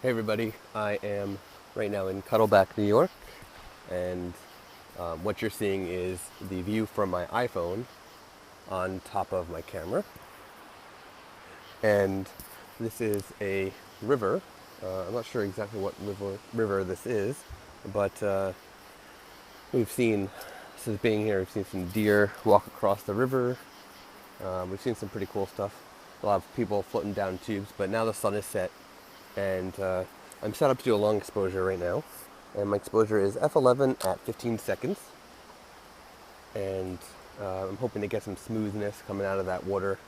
Hey everybody, I am right now in Cuddleback, New York, and what you're seeing is the view from my iPhone on top of my camera. And this is a river. I'm not sure exactly what river this is, but we've seen, since being here, we've seen some deer walk across the river. We've seen some pretty cool stuff. A lot of people floating down tubes, but now the sun is set, and I'm set up to do a long exposure right now. And my exposure is f11 at 15 seconds. And I'm hoping to get some smoothness coming out of that water.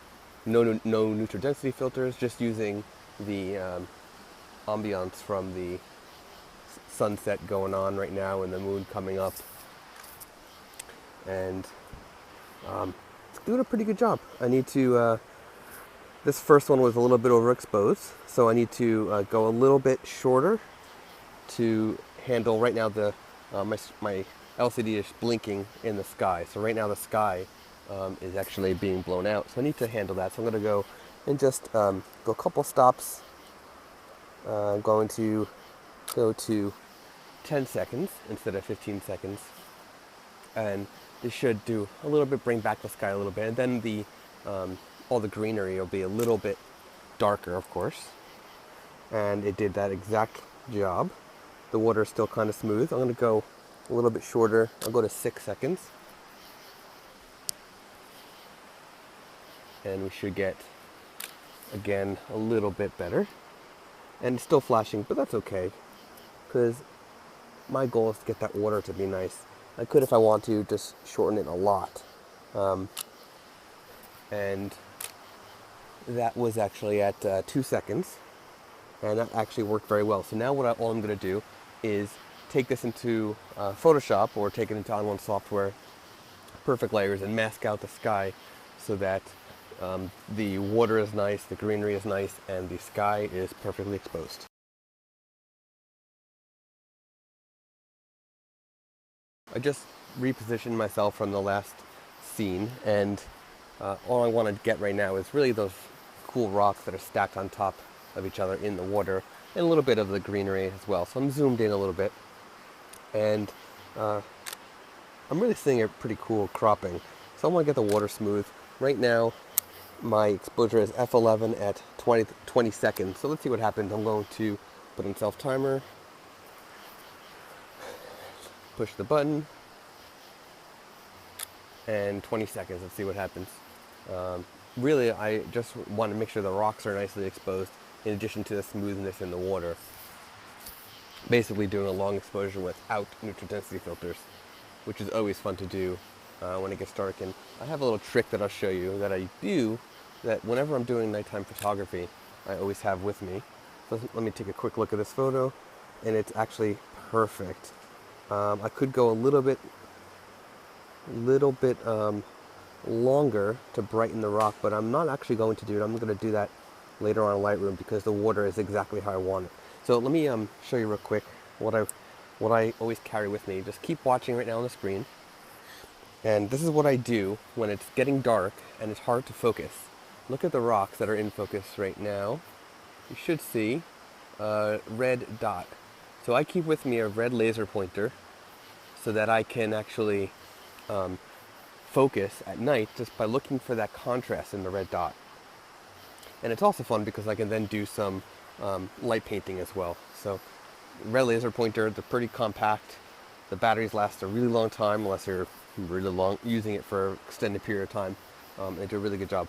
No neutral density filters, just using the ambiance from the sunset going on right now and the moon coming up. And it's doing a pretty good job. I need to, this first one was a little bit overexposed, so I need to go a little bit shorter to handle. Right now the my LCD is blinking in the sky, so right now the sky is actually being blown out, so I need to handle that. So I'm going to go and just go a couple stops. I'm going to go to 10 seconds instead of 15 seconds, and this should do a little bit, bring back the sky a little bit, and then the all the greenery will be a little bit darker, of course, and it did that exact job. The water is still kind of smooth. I'm going to go a little bit shorter. I'll go to 6 seconds. And we should get, again, a little bit better. And it's still flashing, but that's okay, because my goal is to get that water to be nice. I could, if I want to, just shorten it a lot. And that was actually at 2 seconds. And that actually worked very well. So now all I'm going to do is take this into Photoshop, or take it into On1 software, perfect layers, and mask out the sky so that the water is nice, the greenery is nice, and the sky is perfectly exposed. I just repositioned myself from the last scene, and all I want to get right now is really those cool rocks that are stacked on top of each other in the water, and a little bit of the greenery as well. So I'm zoomed in a little bit, and I'm really seeing a pretty cool cropping. So I want to get the water smooth. Right now, my exposure is f11 at 20 seconds. So let's see what happens. I'm going to put in self timer, push the button, and 20 seconds. Let's see what happens. Really, I just want to make sure the rocks are nicely exposed, in addition to the smoothness in the water. Basically doing a long exposure without neutral density filters, which is always fun to do when it gets dark. And I have a little trick that I'll show you that I do, that whenever I'm doing nighttime photography, I always have with me. So let me take a quick look at this photo, and it's actually perfect. I could go a little bit longer to brighten the rock, but I'm not actually going to do it. I'm going to do that later on in Lightroom, because the water is exactly how I want it. So let me show you real quick what I always carry with me. Just keep watching right now on the screen. And this is what I do when it's getting dark and it's hard to focus. Look at the rocks that are in focus right now. You should see a red dot. So I keep with me a red laser pointer so that I can actually focus at night just by looking for that contrast in the red dot. And it's also fun because I can then do some light painting as well. So red laser pointer, they're pretty compact. The batteries last a really long time unless you're really using it for an extended period of time. They do a really good job.